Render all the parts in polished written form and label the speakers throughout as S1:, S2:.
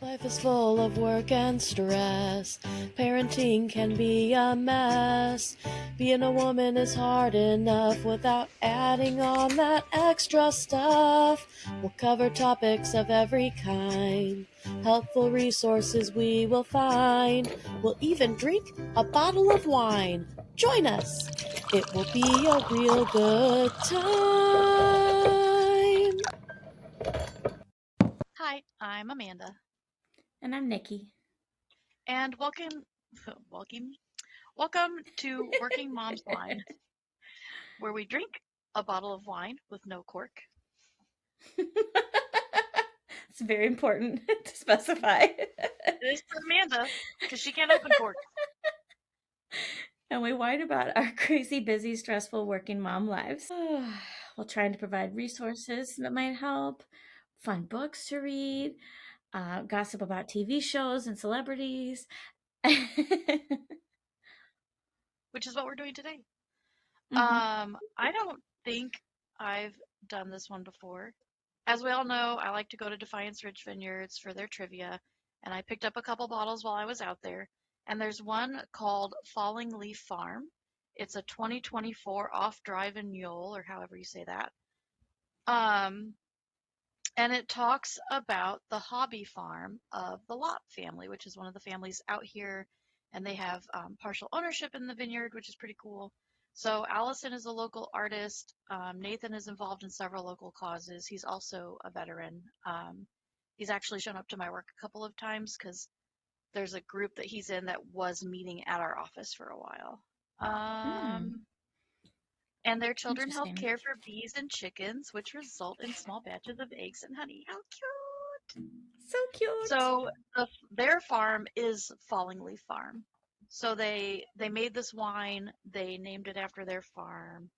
S1: Life is full of work and stress. Parenting can be a mess. Being a woman is hard enough without adding on that extra stuff. We'll cover topics of every kind. Helpful resources we will find. We'll even drink a bottle of wine. Join us. It will be a real good time.
S2: Hi, I'm Amanda,
S3: And I'm Nikki.
S2: and welcome to Working Mom's Wine, where we drink a bottle of wine with no cork.
S3: It's very important to specify.
S2: It is for Amanda because she can't open cork.
S3: And we whine about our crazy, busy, stressful working mom lives. While trying to provide resources that might help, fun books to read, gossip about TV shows and celebrities.
S2: Which is what we're doing today.
S3: Mm-hmm.
S2: I don't think I've done this one before. As we all know, I like to go to Defiance Ridge Vineyards for their trivia, and I picked up a couple bottles while I was out there. And there's one called Falling Leaf Farm. It's a 2024 off-dry Vigneul, or however you say that. Um, and it talks about the hobby farm of the Lott family, which is one of the families out here, and they have partial ownership in the vineyard, which is pretty cool. So Allison is a local artist. Nathan is involved in several local causes. He's also a veteran. He's actually shown up to my work a couple of times because there's a group that he's in that was meeting at our office for a while. And their children help
S3: Interesting.
S2: care for bees and chickens, which result in small batches of eggs and honey. How cute!
S3: So cute.
S2: So their farm is Falling Leaf Farm. So they made this wine. They named it after their farm,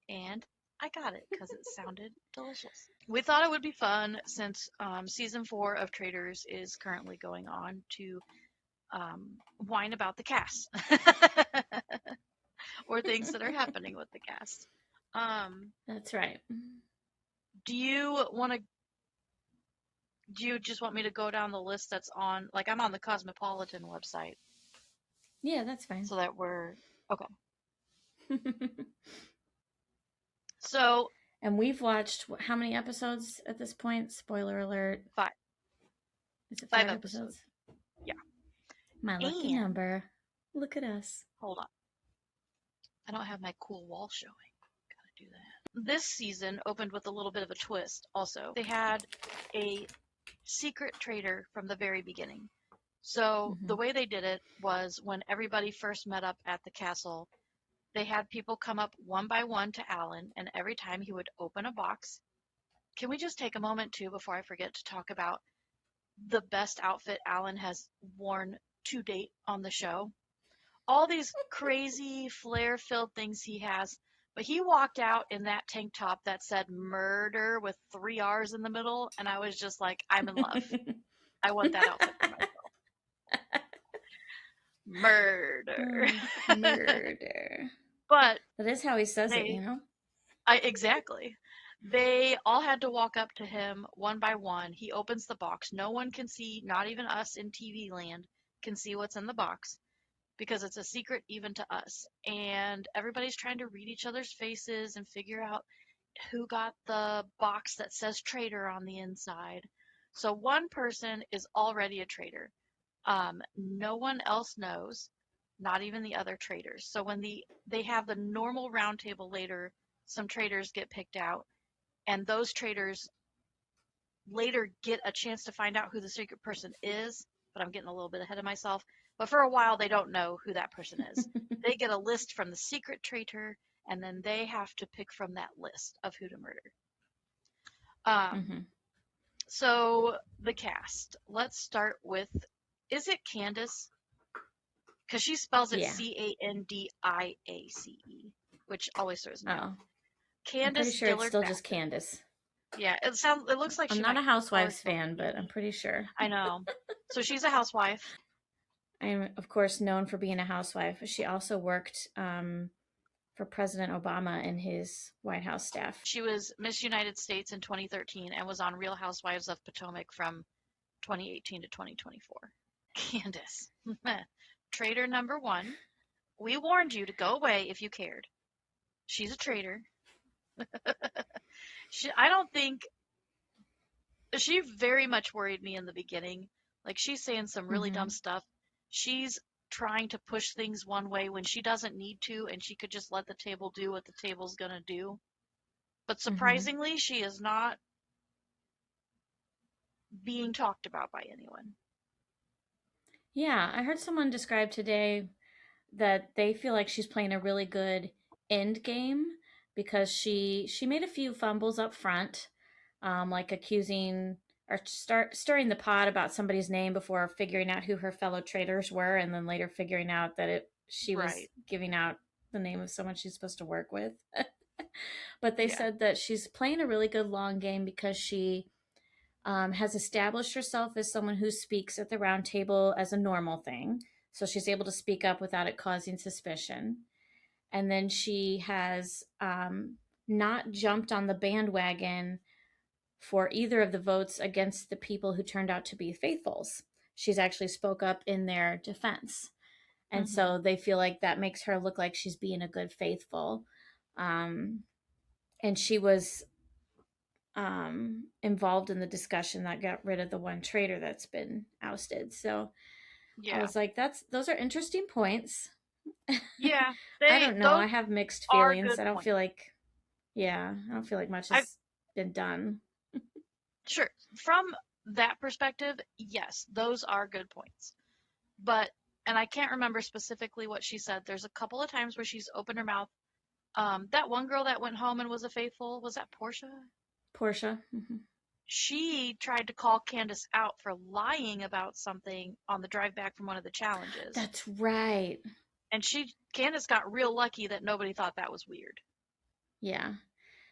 S2: and I got it because it sounded delicious. We thought it would be fun since season 4 of Traitors is currently going on to whine about the cast or things that are happening with the cast.
S3: That's right.
S2: Do you want to? Do you just want me to go down the list that's on? Like I'm on the Cosmopolitan website,
S3: Yeah, that's fine.
S2: so that we're okay. So
S3: And we've watched how many episodes at this point? Spoiler alert.
S2: 5.
S3: Is it
S2: 5
S3: 5
S2: episodes.
S3: episodes?
S2: Yeah.
S3: My lucky
S2: And
S3: number. Look at us.
S2: hold on, I don't have my cool wall showing. Gotta do that. This season opened with a little bit of a twist. Also, they had a secret traitor from the very beginning. So the way they did it was when everybody first met up at the castle, they had people come up one by one to Alan, and every time he would open a box. Can we just take a moment too before I forget to talk about the best outfit Alan has worn to date on the show? All these crazy flare-filled things he has, but he walked out in that tank top that said murder with 3 R's in the middle, and I was just like, I'm in love. I want that outfit for myself. Murder.
S3: Murder.
S2: But
S3: That is how he says it,
S2: they,
S3: you know?
S2: exactly. They all had to walk up to him one by one. He opens the box. No one can see, not even us in TV land, can see what's in the box because it's a secret even to us. And everybody's trying to read each other's faces and figure out who got the box that says traitor on the inside. So one person is already a traitor. No one else knows, not even the other traitors. So when they have the normal round table later, some traitors get picked out, and those traitors later get a chance to find out who the secret person is. But I'm getting a little bit ahead of myself. But for a while, they don't know who that person is. They get a list from the secret traitor, and then they have to pick from that list of who to murder. So the cast. Let's start with, is it Candace? Because she spells it Candiace, which always throws me off. Candace
S3: I'm pretty sure
S2: Dillard
S3: it's still
S2: Bassett.
S3: just Candace.
S2: Yeah, it looks like
S3: I'm
S2: she
S3: not
S2: might
S3: a Housewives
S2: always
S3: fan, but I'm pretty sure.
S2: I know. So she's a housewife.
S3: I'm, of course, known for being a housewife. She also worked for President Obama and his White House staff.
S2: She was Miss United States in 2013 and was on Real Housewives of Potomac from 2018 to 2024. Candace. Traitor number 1. We warned you to go away if you cared. She's a traitor. I don't think she very much worried me in the beginning. Like, she's saying some really dumb stuff. She's trying to push things one way when she doesn't need to, and she could just let the table do what the table's gonna do. But surprisingly, she is not being talked about by anyone.
S3: Yeah, I heard someone describe today that they feel like she's playing a really good end game because she made a few fumbles up front, like accusing or stirring the pot about somebody's name before figuring out who her fellow traitors were, and then later figuring out that she was
S2: Right.
S3: giving out the name of someone she's supposed to work with. But they
S2: Yeah.
S3: said that she's playing a really good long game because she has established herself as someone who speaks at the round table as a normal thing. So she's able to speak up without it causing suspicion. And then she has not jumped on the bandwagon for either of the votes against the people who turned out to be faithfuls. She's actually spoke up in their defense. And so they feel like that makes her look like she's being a good faithful. And she was involved in the discussion that got rid of the one traitor that's been ousted. So I
S2: Yeah.
S3: was like, those are interesting points.
S2: Yeah.
S3: I don't know.
S2: Those
S3: I have mixed
S2: are
S3: feelings.
S2: good
S3: I don't
S2: points.
S3: feel like, yeah, I don't feel like much has been done.
S2: Sure. From that perspective, yes, those are good points. But, and I can't remember specifically what she said. There's a couple of times where she's opened her mouth. That one girl that went home and was a faithful, was that Portia?
S3: Portia. Mm-hmm.
S2: She tried to call Candace out for lying about something on the drive back from one of the challenges.
S3: That's right.
S2: And Candace got real lucky that nobody thought that was weird.
S3: Yeah.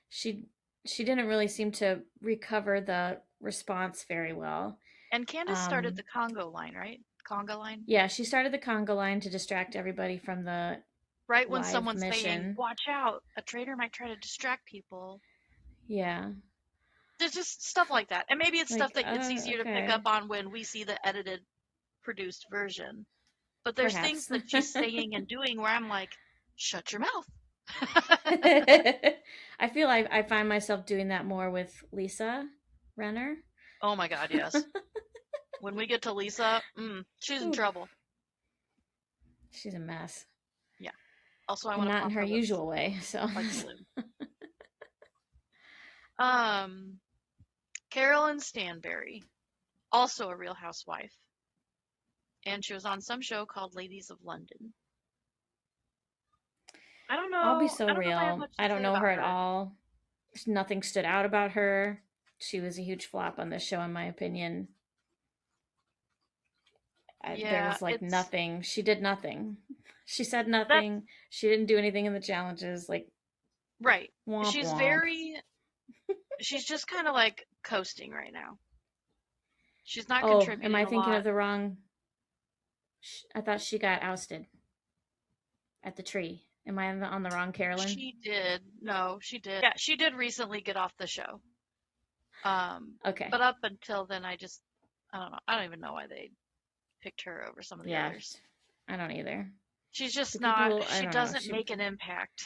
S3: She didn't really seem to recover the response very well.
S2: And Candace started the Congo line, right? Conga line?
S3: Yeah, she started the conga line to distract everybody from the
S2: Right when
S3: live
S2: someone's saying,
S3: mission.
S2: watch out, a traitor might try to distract people.
S3: Yeah.
S2: There's just stuff like that. And maybe it's stuff
S3: Like,
S2: that it's easier to pick
S3: okay.
S2: up on when we see the edited, produced version. But there's things
S3: Perhaps.
S2: that she's saying and doing where I'm like, shut your mouth.
S3: I feel like I find myself doing that more with Lisa Renner.
S2: Oh my God, yes. When we get to Lisa, she's in trouble.
S3: She's a mess.
S2: Yeah. Also, I
S3: And
S2: want to
S3: not
S2: pop
S3: in her
S2: her lips
S3: usual way. So
S2: like glue. Carolyn Stanberry, also a Real Housewife, and she was on some show called Ladies of London. I don't know.
S3: I'll be so
S2: I don't know if I have
S3: real.
S2: much to
S3: I don't
S2: say
S3: know
S2: about
S3: her at
S2: her.
S3: all. Nothing stood out about her. She was a huge flop on this show, in my opinion. There was like nothing. She did nothing. She said nothing. She didn't do anything in the challenges. Like,
S2: right.
S3: Womp
S2: She's
S3: womp.
S2: she's just kind of like coasting right now. She's not
S3: Oh,
S2: contributing
S3: am I
S2: a
S3: thinking
S2: lot.
S3: of the wrong? I thought she got ousted at the tree. Am I on the wrong Carolyn?
S2: She did. No, she did. Yeah, she did recently get off the show.
S3: Okay.
S2: But up until then, I don't know. I don't even know why they picked her over some of the others.
S3: I don't either.
S2: She's just not. She doesn't make an impact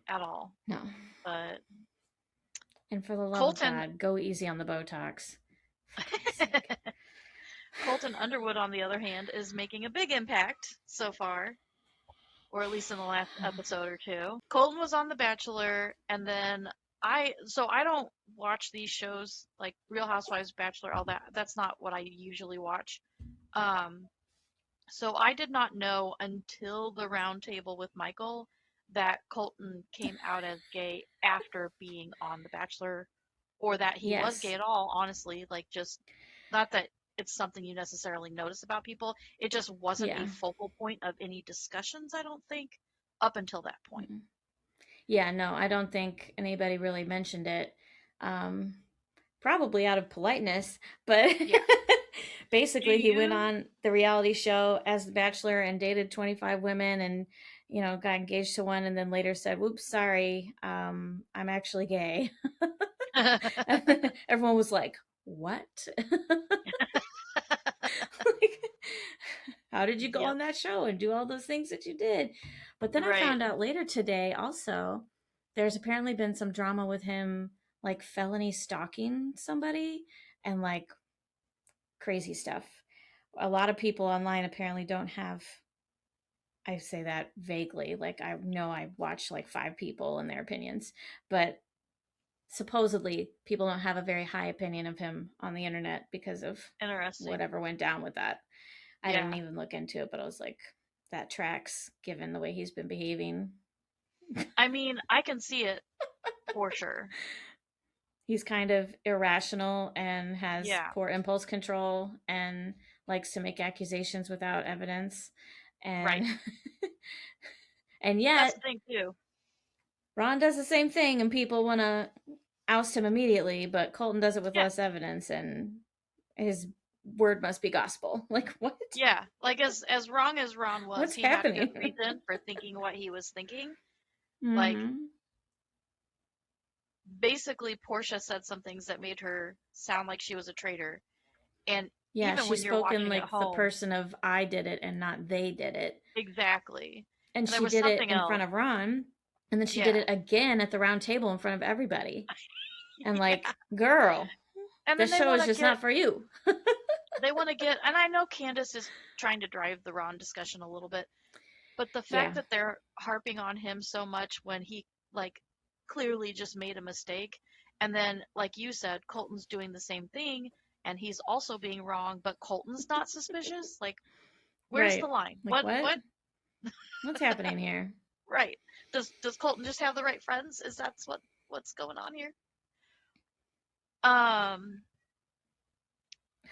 S2: at all.
S3: No.
S2: But.
S3: And for the love of God, go easy on the Botox.
S2: Colton Underwood, on the other hand, is making a big impact so far, or at least in the last episode or two. Colton was on The Bachelor, and then I don't watch these shows like Real Housewives, Bachelor, all that. That's not what I usually watch. So I did not know until the round table with Michael that Colton came out as gay after being on The Bachelor, or that he was gay at all, honestly. Like, just not that it's something you necessarily notice about people. It just wasn't a focal point of any discussions, I don't think, up until that point.
S3: Yeah, no, I don't think anybody really mentioned it. Probably out of politeness, but basically he went on the reality show as the Bachelor and dated 25 women and, got engaged to one and then later said, whoops, sorry, I'm actually gay. Everyone was like, what? How did you go
S2: Yep.
S3: on that show and do all those things that you did? But then I
S2: Right.
S3: found out later today also, there's apparently been some drama with him, like felony stalking somebody and like crazy stuff. A lot of people online apparently don't have, I say that vaguely, like I know I watched like 5 people and their opinions, but supposedly people don't have a very high opinion of him on the internet because of
S2: Interesting.
S3: whatever went down with that. I didn't
S2: Yeah.
S3: even look into it, but I was like, that tracks given the way he's been behaving.
S2: I mean, I can see it for sure.
S3: He's kind of irrational and has
S2: Yeah.
S3: poor impulse control and likes to make accusations without evidence.
S2: Right.
S3: And and
S2: That's
S3: yet
S2: the thing too.
S3: Ron does the same thing and people want to oust him immediately, but Colton does it with
S2: Yeah.
S3: less evidence and his word must be gospel. Like what?
S2: Yeah. Like as wrong as Ron was,
S3: What's
S2: he had a good
S3: happening?
S2: reason for thinking what he was thinking. Like
S3: Mm-hmm.
S2: basically Portia said some things that made her sound like she was a traitor. And
S3: Yeah,
S2: even
S3: she's
S2: when you're
S3: spoken
S2: watching at
S3: like the
S2: home,
S3: person of I did it and not they did it.
S2: exactly.
S3: And
S2: And there
S3: she
S2: was
S3: did it
S2: something
S3: in front
S2: else.
S3: of Ron, and then she did
S2: Yeah.
S3: it again at the round table in front of everybody. And
S2: Yeah.
S3: like, girl,
S2: And then
S3: this show is just not for you.
S2: they want to get, and I know Candace is trying to drive the Ron discussion a little bit, but the fact
S3: Yeah.
S2: that they're harping on him so much when he like clearly just made a mistake, and then like you said, Colton's doing the same thing and he's also being wrong, but Colton's not suspicious. Like, where's the
S3: Right.
S2: line?
S3: Like
S2: What?
S3: what?
S2: What?
S3: What's happening here?
S2: Right? Does Colton just have the right friends? Is that's what's going on here? Um,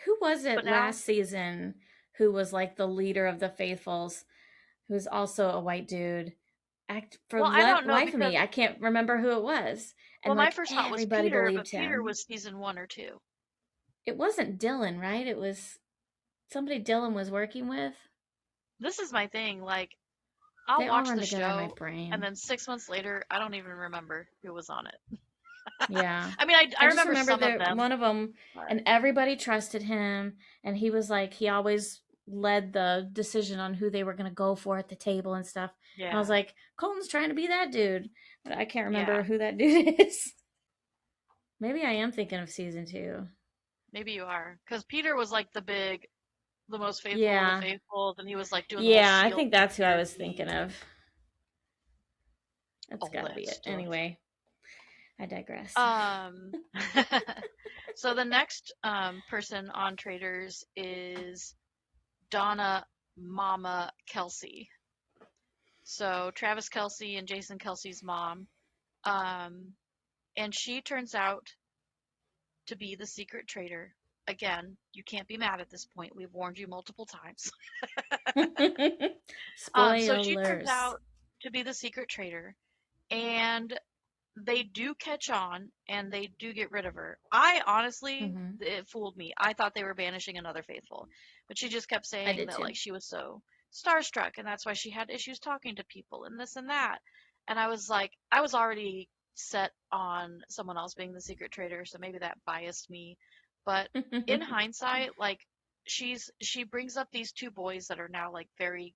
S3: Who was
S2: but
S3: it
S2: now,
S3: last season who was like the leader of the faithfuls, who's also a white dude? Act for
S2: well, I don't know
S3: life of
S2: because
S3: me, I can't remember who it was.
S2: well,
S3: And
S2: my
S3: like
S2: first thought was
S3: everybody
S2: Peter,
S3: believed
S2: but Peter
S3: him.
S2: was season 1 or 2.
S3: It wasn't Dylan, right? It was somebody Dylan was working with.
S2: This is my thing. Like, I'll
S3: They all
S2: watch
S3: run
S2: the
S3: together in my
S2: show, and
S3: brain.
S2: then 6 months later, I don't even remember who was on it.
S3: Yeah.
S2: I mean, I
S3: I just
S2: remember
S3: remember
S2: some of
S3: that
S2: them,
S3: one of them,
S2: but
S3: and everybody trusted him, and he was like, he always led the decision on who they were going to go for at the table and stuff. And I was
S2: yeah,
S3: like, Colton's trying to be that dude, but I can't
S2: yeah,
S3: remember who that dude is. Maybe I am thinking of season 2.
S2: maybe you are, because Peter was like the most faithful of the
S3: Yeah.
S2: faithful, and he was like doing the whole
S3: Yeah, I
S2: shield
S3: think that's who I was
S2: conspiracy,
S3: thinking of. That's
S2: all
S3: got to be
S2: that
S3: it.
S2: stuff.
S3: Anyway, I digress.
S2: Um, so the next person on Traitors is Donna Mama Kelsey. So Travis Kelsey and Jason Kelsey's mom. Um, and she turns out to be the secret traitor. Again, you can't be mad at this point. We've warned you multiple times. So she turns
S3: Spoilers.
S2: out to be the secret traitor, and they do catch on and they do get rid of her. I honestly,
S3: Hmm.
S2: it fooled me. I thought they were banishing another faithful, but she just kept
S3: I
S2: saying
S3: did
S2: that
S3: too.
S2: like she was so starstruck and that's why she had issues talking to people and this and that. And I was like, I was already set on someone else being the secret traitor, so maybe that biased me. But in hindsight, like she brings up these 2 boys that are now like very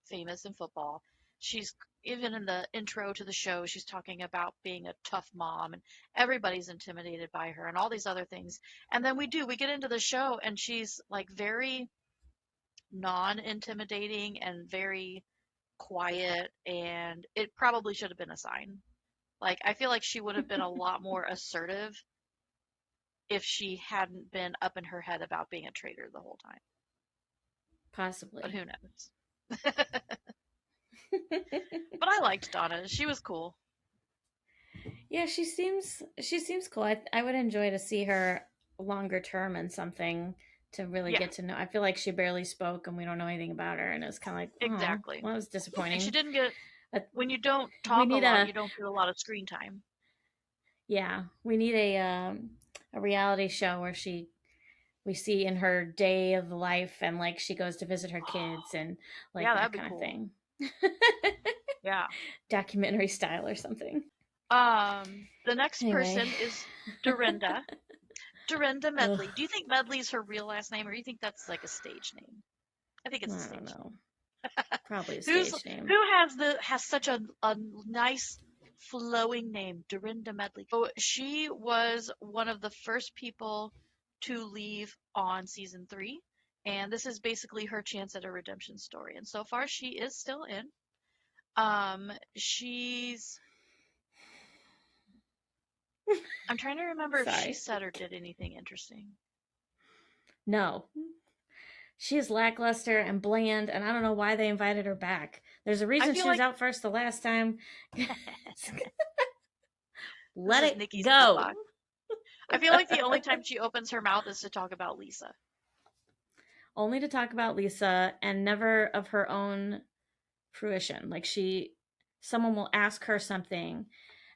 S2: famous in football. She's even in the intro to the show, she's talking about being a tough mom and everybody's intimidated by her and all these other things. And then we get into the show and she's like very non intimidating and very quiet. And it probably should have been a sign. Like, I feel like she would have been a lot more assertive if she hadn't been up in her head about being a traitor the whole time. But
S3: Possibly.
S2: who knows? But I liked Donna. She was cool.
S3: Yeah, she seems cool. I would enjoy to see her longer term in something to really
S2: Yeah,
S3: get to know. I feel like she barely spoke and we don't know anything about her, and it's kind of like, oh,
S2: exactly.
S3: well, that was
S2: And she
S3: disappointing.
S2: didn't get,
S3: But
S2: when you don't
S3: we
S2: talk a
S3: need
S2: lot,
S3: a
S2: you don't get a lot of screen time.
S3: yeah, we need a reality show where we see in her day of life and like she goes to visit her kids and like
S2: Yeah, that'd
S3: that
S2: be
S3: kind of
S2: cool.
S3: thing.
S2: Yeah.
S3: Documentary style or something.
S2: The next
S3: Anyway.
S2: person is Dorinda. Dorinda
S3: Ugh.
S2: Medley. Do you think Medley's her real last name, or do you think that's like a stage name? I think it's a
S3: I don't
S2: stage
S3: know. Probably a
S2: Who's
S3: stage name.
S2: who has such a nice flowing name? Dorinda Medley. So she was one of the first people to leave on season 3, and this is basically her chance at a redemption story. And so far, she is still in. She's. I'm trying to remember if she
S3: Sorry.
S2: said or did anything interesting.
S3: No. She is lackluster and bland, and I don't know why they invited her back. There's a
S2: I
S3: reason
S2: feel
S3: she was
S2: like
S3: out first the last time.
S2: this
S3: Let
S2: is
S3: it
S2: Nikki's
S3: go.
S2: soapbox. I feel like the only time she opens her mouth is to talk about Lisa.
S3: Only to talk about Lisa and never of her own fruition. Like someone will ask her something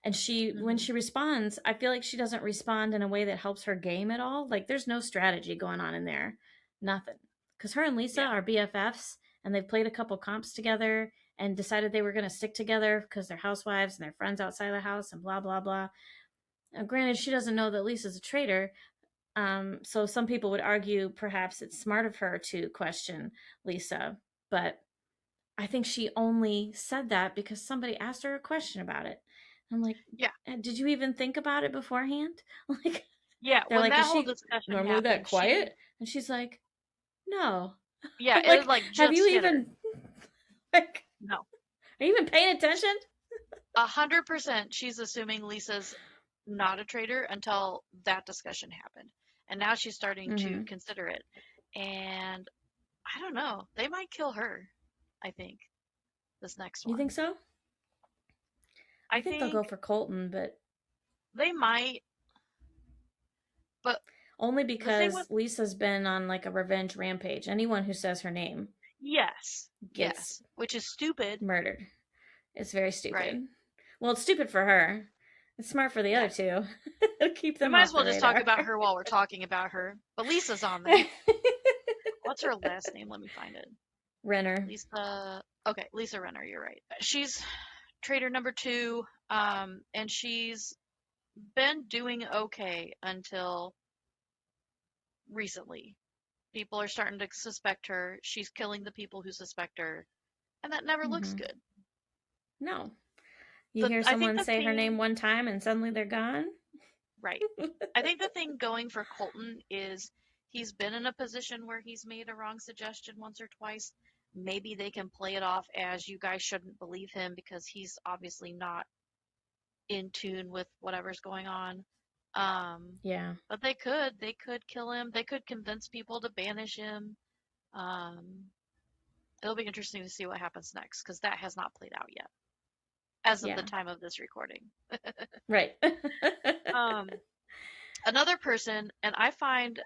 S3: and when
S2: Mm-hmm.
S3: she responds, I feel like she doesn't respond in a way that helps her game at all. Like there's no strategy going on in there. Nothing. Because her and Lisa
S2: Yeah.
S3: are BFFs and they've played a couple comps together and decided they were going to stick together because they're housewives and they're friends outside the house and blah, blah, blah. Now, granted, she doesn't know that Lisa's a traitor. So some people would argue perhaps it's smart of her to question Lisa, but I think she only said that because somebody asked her a question about it. I'm like,
S2: Yeah.
S3: did you even think about it beforehand? Like,
S2: Yeah.
S3: they're
S2: When
S3: like,
S2: that
S3: is
S2: whole
S3: she
S2: discussion
S3: normally that
S2: happened,
S3: quiet? And she's like, no.
S2: yeah,
S3: I'm
S2: it
S3: like,
S2: like
S3: have you
S2: just hit her.
S3: even, like,
S2: No.
S3: are you even paying attention?
S2: 100% she's assuming Lisa's not a traitor until that discussion happened. And now she's starting to
S3: Mm-hmm.
S2: consider it. And I don't know. They might kill her, I think, this next
S3: You
S2: one.
S3: think so? I
S2: I
S3: think they'll go
S2: think
S3: for Colton, but
S2: they might, but
S3: only
S2: the thing with
S3: because Lisa's been on like a revenge rampage. Anyone who says her name
S2: yes,
S3: gets
S2: yes, which is stupid,
S3: murdered. It's very
S2: right?
S3: stupid. Well, it's stupid for her. It's smart for the
S2: Yeah.
S3: other two. Keep
S2: We
S3: them
S2: might as
S3: off
S2: well
S3: the
S2: just talk
S3: radar.
S2: about her while we're talking about her. But Lisa's on there. What's her last name? Let me find it.
S3: Renner.
S2: Lisa. Okay, Lisa Renner. You're right. She's traitor number 2, and she's been doing okay until recently. People are starting to suspect her. She's killing the people who suspect her, and that never looks
S3: Mm-hmm.
S2: good.
S3: No. You hear
S2: I think
S3: someone
S2: the
S3: say her
S2: thing,
S3: name one time and suddenly they're gone?
S2: right? I think the thing going for Colton is he's been in a position where he's made a wrong suggestion once or twice. Maybe they can play it off as you guys shouldn't believe him because he's obviously not in tune with whatever's going on.
S3: Yeah.
S2: But they could kill him. They could convince people to banish him. Um, it'll be interesting to see what happens next because that has not played out yet as of the
S3: Yeah.
S2: time of this recording.
S3: Right.
S2: Um, another person, and I find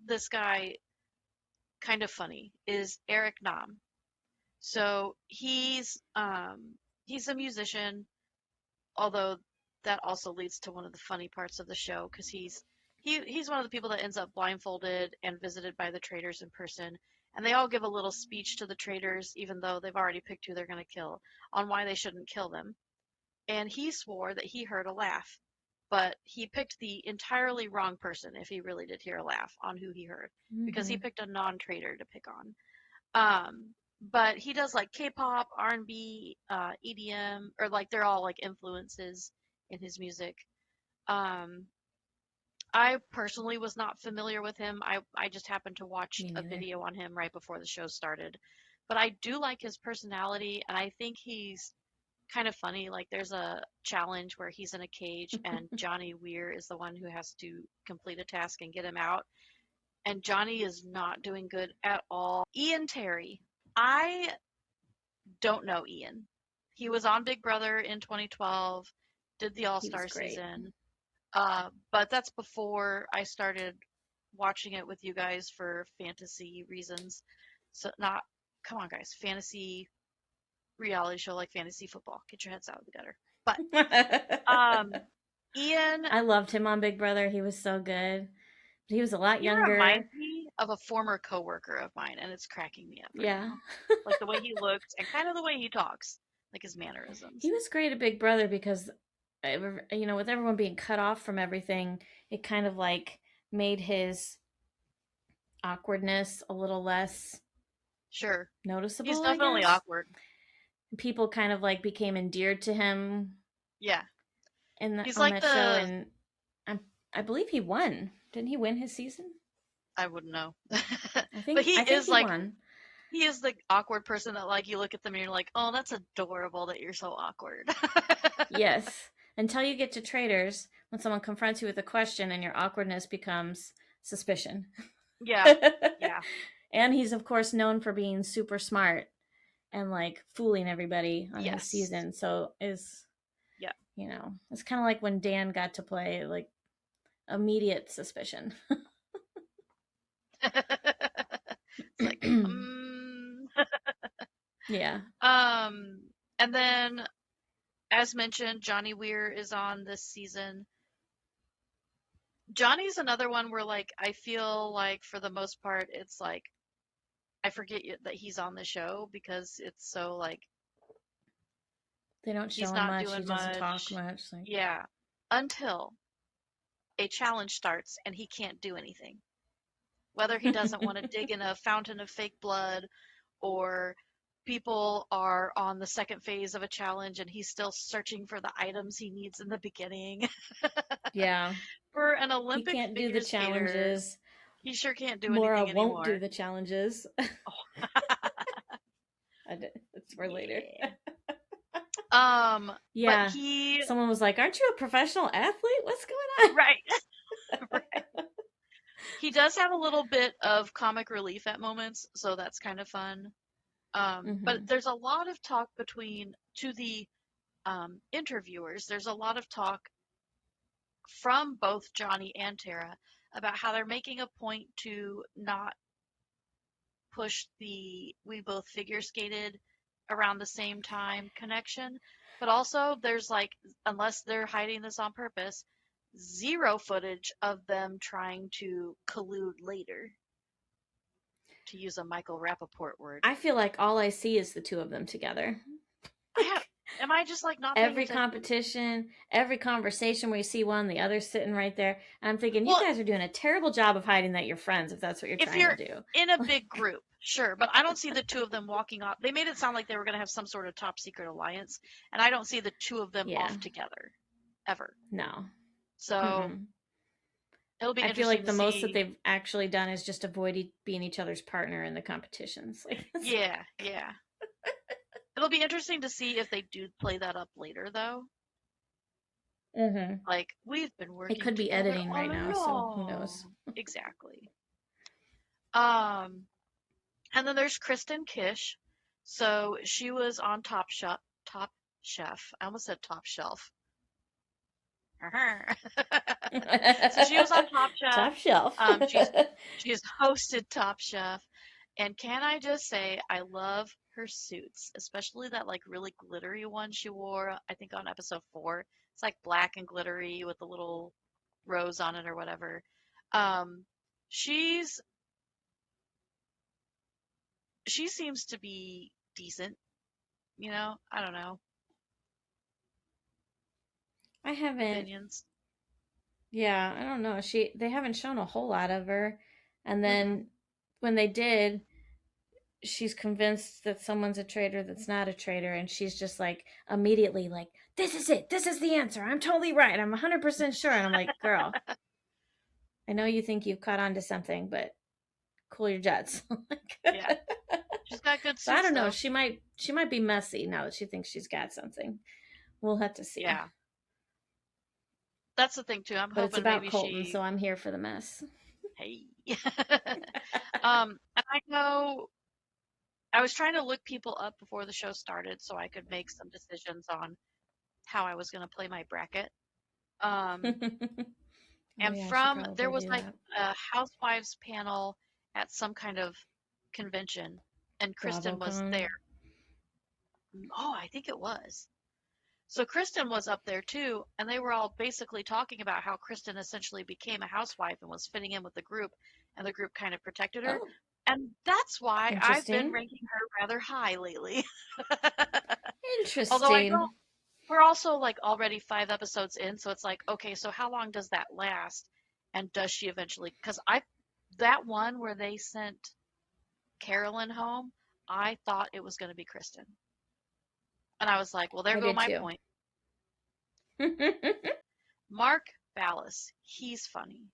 S2: this guy kind of funny, is Eric Nam. So he's a musician, although that also leads to one of the funny parts of the show because he's one of the people that ends up blindfolded and visited by the traitors in person, and they all give a little speech to the traitors, even though they've already picked who they're going to kill, on why they shouldn't kill them. And he swore that he heard a laugh, but he picked the entirely wrong person if he really did hear a laugh on who he heard, because he
S3: Mm-hmm.
S2: picked a non-traitor to pick on. Um, but he does like K-pop, R&B, EDM, or like they're all like influences in his music. Um, I personally was not familiar with him. I just happened to watch
S3: Me
S2: a
S3: neither.
S2: video on him right before the show started. But I do like his personality, and I think he's kind of funny. Like there's a challenge where he's in a cage, and Johnny Weir is the one who has to complete a task and get him out. And Johnny is not doing good at all. Ian Terry. I don't know Ian. He was on Big Brother in 2012, did the All
S3: He was
S2: Star
S3: great.
S2: season, but that's before I started watching it with you guys for fantasy reasons. So not, come on guys, fantasy reality show like fantasy football. Get your heads out of the gutter. But um, Ian,
S3: I loved him on Big Brother. He was so good. He was a lot
S2: he
S3: younger.
S2: reminds me of a former coworker of mine, and it's cracking me up right
S3: Yeah.
S2: now. Like the way he looks and kind of the way he talks, like his
S3: He
S2: mannerisms.
S3: was great at Big Brother because, with everyone being cut off from everything, it kind of like made his awkwardness a little less
S2: Sure. He's
S3: noticeable, I
S2: definitely
S3: guess.
S2: awkward.
S3: People kind of like became endeared to him
S2: Yeah.
S3: in
S2: He's
S3: on
S2: like
S3: that show,
S2: the
S3: and I believe he won. Didn't he win his season?
S2: I wouldn't know.
S3: I
S2: But
S3: think
S2: he
S3: I think
S2: is
S3: he
S2: like
S3: won.
S2: he is the awkward person that like you look at them and you're like, "Oh, that's adorable that you're so awkward."
S3: Yes. Until you get to Traitors, when someone confronts you with a question and your awkwardness becomes suspicion.
S2: Yeah. Yeah.
S3: And he's of course known for being super smart and like fooling everybody on his
S2: Yes.
S3: season. So is
S2: Yeah.
S3: it's kind of like when Dan got to play like immediate suspicion.
S2: It's like,
S3: Yeah.
S2: and then as mentioned, Johnny Weir is on this season. Johnny's another one where like I feel like for the most part it's like I forget that he's on the show because it's so like
S3: They don't
S2: he's
S3: show him
S2: not
S3: much. He
S2: doing
S3: doesn't talk
S2: much.
S3: much. Like,
S2: Yeah. Until a challenge starts and he can't do anything. Whether he doesn't want to dig in a fountain of fake blood or people are on the second phase of a challenge and he's still searching for the items he needs in the beginning.
S3: yeah.
S2: For an
S3: He
S2: Olympic
S3: can't do the
S2: figure skater,
S3: challenges.
S2: he sure can't do
S3: Maura
S2: anything
S3: won't do
S2: anymore.
S3: the challenges.
S2: Oh.
S3: That's for later.
S2: Yeah. But
S3: Yeah.
S2: he
S3: Someone was like, "Aren't you a professional athlete? What's going on?"
S2: right. Right. He does have a little bit of comic relief at moments, so that's kind of fun. But
S3: Mm-hmm.
S2: there's a lot of talk to the interviewers, there's a lot of talk from both Johnny and Tara about how they're making a point to not push the we both figure skated around the same time connection. But also, there's like, unless they're hiding this on purpose, zero footage of them trying to collude later, to use a Michael Rappaport word.
S3: I feel like all I see is the two of them together.
S2: I have, am I just like not paying
S3: Every
S2: attention?
S3: competition, every conversation where you see one, the other sitting right there. And I'm thinking, you
S2: Well,
S3: guys are doing a terrible job of hiding that you're friends if that's what you're
S2: if
S3: trying to
S2: you're
S3: do.
S2: in a big group, sure, but I don't see the two of them walking off. They made it sound like they were going to have some sort of top secret alliance, and I don't see the two of them
S3: Yeah.
S2: off together ever.
S3: No.
S2: So
S3: Mm-mm.
S2: it'll be
S3: I feel
S2: interesting
S3: like
S2: to
S3: the most that
S2: see.
S3: they've actually done is just avoid being each other's partner in the competitions. Like,
S2: Yeah, yeah. It'll be interesting to see if they do play that up later, though.
S3: mm-hmm.
S2: Like, we've been
S3: It
S2: working
S3: could be
S2: together
S3: editing
S2: all
S3: right now, so who knows?
S2: along. Exactly. Um, and then there's Kristen Kish. So she was on Top Chef. I almost said Top Shelf. So she was on Top Chef.
S3: Top shelf.
S2: She's hosted Top Chef, and can I just say I love her suits, especially that like really glittery one she wore. I think on episode 4. It's like black and glittery with a little rose on it or whatever. Um, she's she seems to be decent. I don't know
S3: I haven't.
S2: opinions.
S3: Yeah, I don't know. They haven't shown a whole lot of her, and
S2: Mm-mm.
S3: then when they did, she's convinced that someone's a traitor that's not a traitor, and she's just like immediately like, "This is it. This is the answer. I'm totally right. I'm 100% sure." And I'm like, "Girl, I know you think you've caught on to something, but cool your jets."
S2: Yeah, she's got good
S3: So I
S2: suits
S3: don't know.
S2: though.
S3: She might be messy now that she thinks she's got something. We'll have to see.
S2: Yeah, that's the thing too. I'm
S3: But it's
S2: hoping
S3: about
S2: maybe
S3: Colton,
S2: she.
S3: so I'm here for the mess.
S2: Hey. And I know I was trying to look people up before the show started so I could make some decisions on how I was going to play my bracket.
S3: Oh
S2: And
S3: yeah, I should
S2: there
S3: probably
S2: was
S3: do
S2: like
S3: that.
S2: a housewives panel at some kind of convention, and Kristen was
S3: BravoCon.
S2: there. Oh, I think it was. So Kristen was up there too, and they were all basically talking about how Kristen essentially became a housewife and was fitting in with the group, and the group kind of protected her.
S3: Oh,
S2: And that's why I've been
S3: interesting.
S2: ranking her rather high lately. Although I don't,
S3: Interesting.
S2: we're also like already 5 episodes in, so it's like, okay, so how long does that last? And does she eventually, because that one where they sent Carolyn home, I thought it was going to be Kristen. And I was like, well, there
S3: I
S2: go
S3: did
S2: my
S3: too.
S2: point. Mark Ballas, he's funny.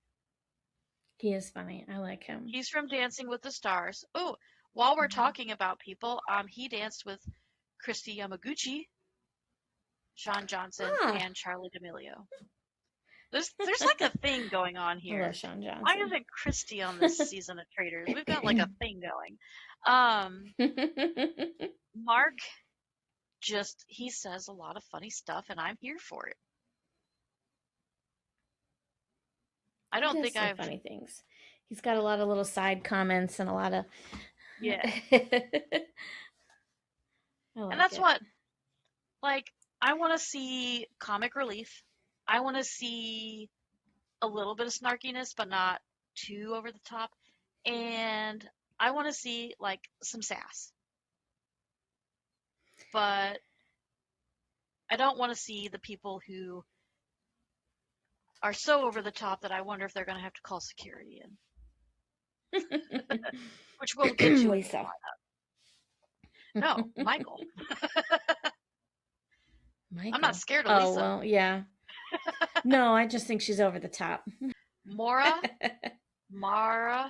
S3: He is funny. I like him.
S2: He's from Dancing with the Stars. Oh, while we're talking about people, he danced with Christy Yamaguchi, Sean Johnson, and Charlie D'Amelio. There's like a thing going on
S3: I
S2: here.
S3: love Sean Johnson.
S2: Why isn't Christy on this season of Traitors? We've got like a thing going. Mark he says a lot of funny stuff, and I'm here for it. I don't think I've
S3: funny things. He's got a lot of little side comments and a lot of
S2: yeah.
S3: And
S2: that's what, like, I want to see comic relief. I want to see a little bit of snarkiness, but not too over the top. And I want to see like some sass. But I don't want to see the people who are so over the top that I wonder if they're going to have to call security in. Which we'll get to in the lineup. No, Michael. I'm not scared of Lisa.
S3: Oh, well, yeah. No, I just think she's over the top.
S2: Mara,
S3: yeah.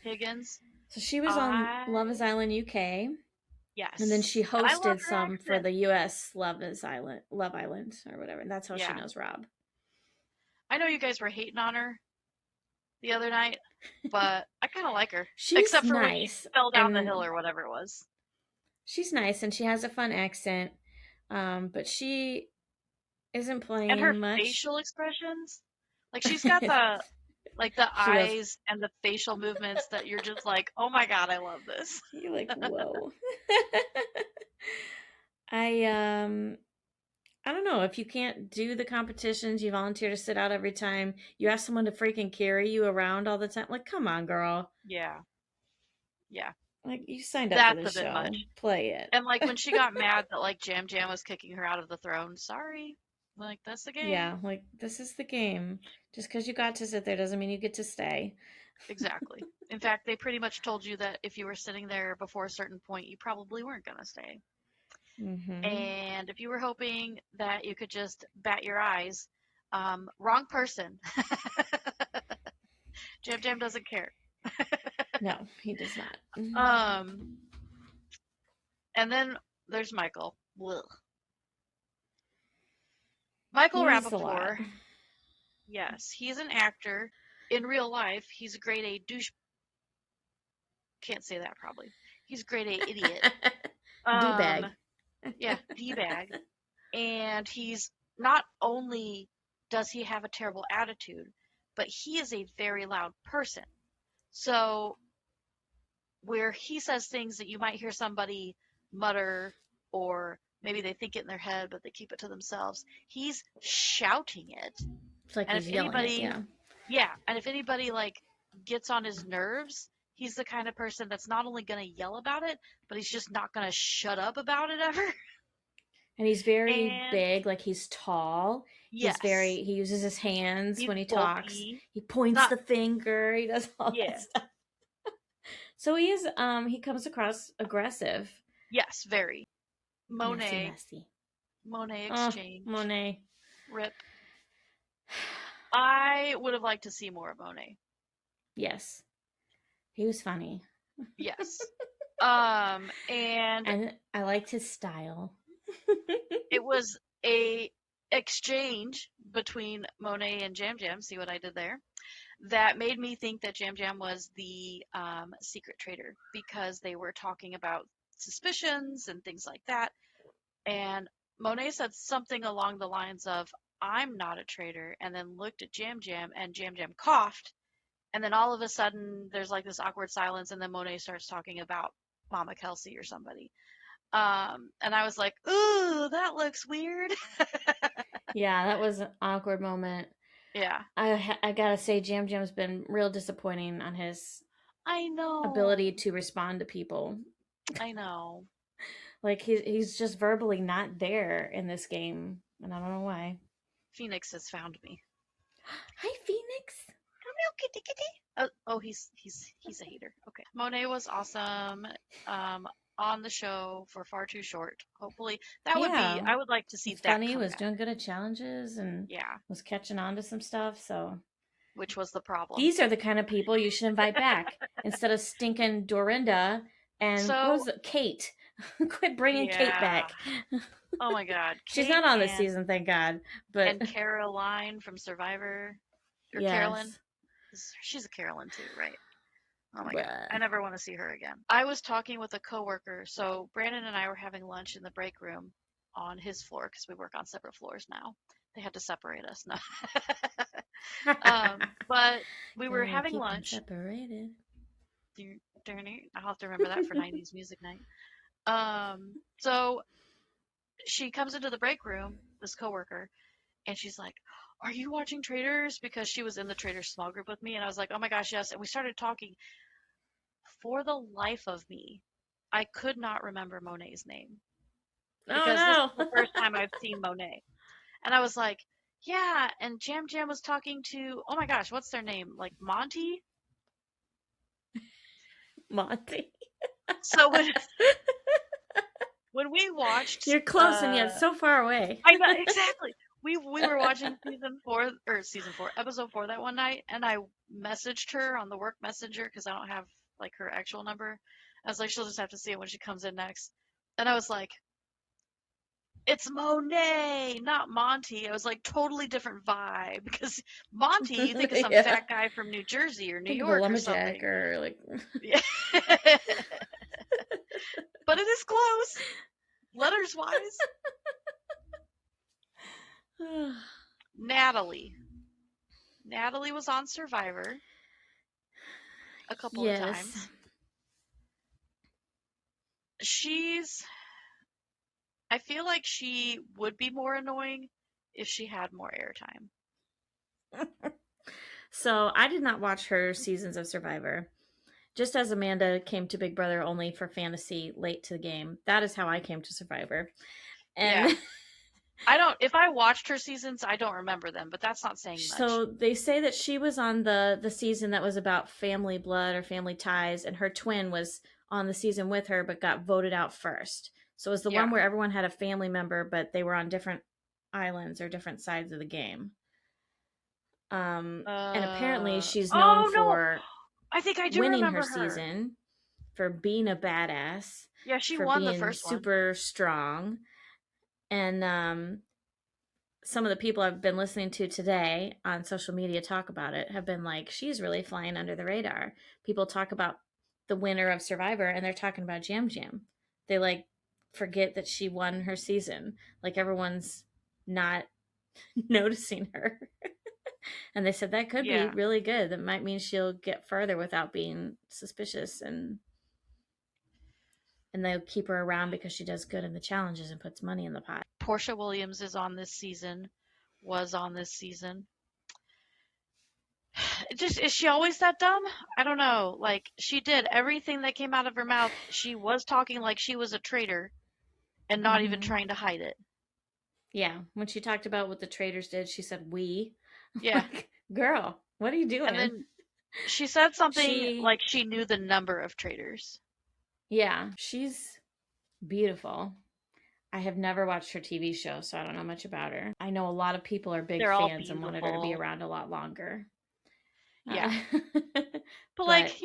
S2: Higgins.
S3: So she was on Love is Island UK.
S2: Yes.
S3: And then she hosted some for the US Love Island, or whatever. And that's how she knows Rob.
S2: I know you guys were hating on her the other night, but I kind of like her.
S3: She's
S2: except for
S3: nice.
S2: when she fell down the hill or whatever it was.
S3: She's nice and she has a fun accent. But she isn't playing
S2: and her
S3: much.
S2: Facial expressions, like she's got the like the eyes and the facial movements that you're just like, oh my god, I love this.
S3: You're like, whoa. I don't know, if you can't do the competitions, you volunteer to sit out every time, you ask someone to freaking carry you around all the time. Like, come on, girl.
S2: Yeah.
S3: Like, you signed up for this show.
S2: Much.
S3: Play it.
S2: And like when she got mad that like Jam Jam was kicking her out of the throne, sorry. Like, that's the game.
S3: Yeah, like, this is the game. Just because you got to sit there doesn't mean you get to stay.
S2: Exactly. In fact, they pretty much told you that if you were sitting there before a certain point, you probably weren't going to stay.
S3: Mm-hmm.
S2: And if you were hoping that you could just bat your eyes, wrong person. Jam Jam doesn't care.
S3: No, he does not.
S2: And then there's Michael. Ugh. Michael Rappaport. Yes, he's an actor. In real life, he's a grade A douche. Can't say that probably. He's a grade A idiot.
S3: D-bag.
S2: Yeah, D-bag. And he's not only does he have a terrible attitude, but he is a very loud person. So where he says things that you might hear somebody mutter, or maybe they think it in their head, but they keep it to themselves, he's shouting it.
S3: It's like he's yelling it, yeah.
S2: Yeah, and if anybody like gets on his nerves, he's the kind of person that's not only going to yell about it, but he's just not going to shut up about it ever.
S3: And he's very big, like he's tall.
S2: Yes.
S3: He uses his hands when he talks. He points the finger. He does all that stuff. So he is, he comes across aggressive.
S2: Yes, very. Monet.
S3: Messy.
S2: Monet exchange.
S3: Monet.
S2: Rip. I would have liked to see more of Monet.
S3: Yes. He was funny.
S2: Yes. And
S3: I liked his style.
S2: It was a exchange between Monet and Jam Jam, see what I did there, that made me think that Jam Jam was the secret traitor, because they were talking about suspicions and things like that. And Monet said something along the lines of, I'm not a traitor, and then looked at Jam Jam, and Jam Jam coughed. And then all of a sudden, there's like this awkward silence, and then Monet starts talking about Mama Kelsey or somebody. And I was like, ooh, that looks weird.
S3: Yeah, that was an awkward moment.
S2: Yeah.
S3: I gotta say, Jam Jam's been real disappointing on his ability to respond to people.
S2: I know.
S3: Like, he's just verbally not there in this game, and I don't know why.
S2: Phoenix has found me.
S3: Hi, Phoenix.
S2: meow, kitty, kitty. Oh, he's a hater. Okay. Monet was awesome. On the show for far too short. Hopefully, that would be.
S3: Yeah.
S2: I would like to see
S3: It's
S2: that
S3: funny,
S2: come
S3: was
S2: back.
S3: doing good at challenges and
S2: Yeah,
S3: was catching on to some stuff. So
S2: which was the problem.
S3: these are the kind of people you should invite back instead of stinking Dorinda and what
S2: So
S3: was it, Kate. Quit bringing Kate
S2: yeah.
S3: back.
S2: Oh my God,
S3: She's
S2: Kate
S3: not on this season, thank God. But
S2: and Caroline from Survivor, or Carolyn.
S3: yes.
S2: She's a Carolyn too, right? Oh my God. I
S3: But
S2: never want to see her again. I was talking with a coworker. So Brandon and I were having lunch in the break room on his floor because we work on separate floors now. They had to separate us. No. But we were
S3: gotta
S2: having
S3: keep them
S2: lunch.
S3: separated.
S2: I'll have to remember that for 90s music night. So she comes into the break room, this coworker, and she's like, "Are you watching Traitors?" Because she was in the Traitors small group with me, and I was like, "Oh my gosh, yes!" And we started talking. For the life of me, I could not remember Monet's name because this is
S3: Oh
S2: the first time I've seen Monet, and I was like, "Yeah." And Jam Jam was talking to, oh my gosh, what's their name? Like Monty.
S3: no. Monty.
S2: So when we watched,
S3: You're close and yet so far away.
S2: I know exactly. We were watching season 4, episode 4 that one night, and I messaged her on the work messenger because I don't have like her actual number. I was like, she'll just have to see it when she comes in next. And I was like, it's Monet, not Monty. I was like, totally different vibe because Monty, you think of some
S3: Yeah.
S2: fat guy from New Jersey or New
S3: Think of a
S2: York or
S3: lumberjack
S2: something.
S3: or like.
S2: Yeah. But it is close, letters wise. Natalie. Natalie was on Survivor a couple of times. I feel like she would be more annoying if she had more airtime.
S3: So I did not watch her seasons of Survivor. Just as Amanda came to Big Brother only for fantasy late to the game, that is how I came to Survivor. And
S2: Yeah. If I watched her seasons, I don't remember them, but that's not saying much.
S3: So they say that she was on the season that was about family blood or family ties, and her twin was on the season with her but got voted out first. So it was the one where everyone had a family member, but they were on different islands or different sides of the game. And apparently she's known for
S2: I think I do
S3: winning
S2: remember
S3: her season, for being a badass.
S2: Yeah, she
S3: for
S2: won
S3: being
S2: the first one.
S3: super strong. And some of the people I've been listening to today on social media talk about it have been like, she's really flying under the radar. People talk about the winner of Survivor and they're talking about Jam Jam. They like forget that she won her season. Like everyone's not noticing her. And they said that could be really good. That might mean she'll get further without being suspicious, and they'll keep her around because she does good in the challenges and puts money in the pot.
S2: Portia Williams was on this season. Is she always that dumb? I don't know. Like, she did everything that came out of her mouth. She was talking like she was a traitor and not even trying to hide it.
S3: Yeah. When she talked about what the Traitors did, she said, "We."
S2: Yeah.
S3: Like, girl, what are you doing?
S2: And then she said something like she knew the number of traitors.
S3: Yeah. She's beautiful. I have never watched her TV show, so I don't know much about her. I know a lot of people are big fans and wanted her to be around a lot longer.
S2: Yeah. But like,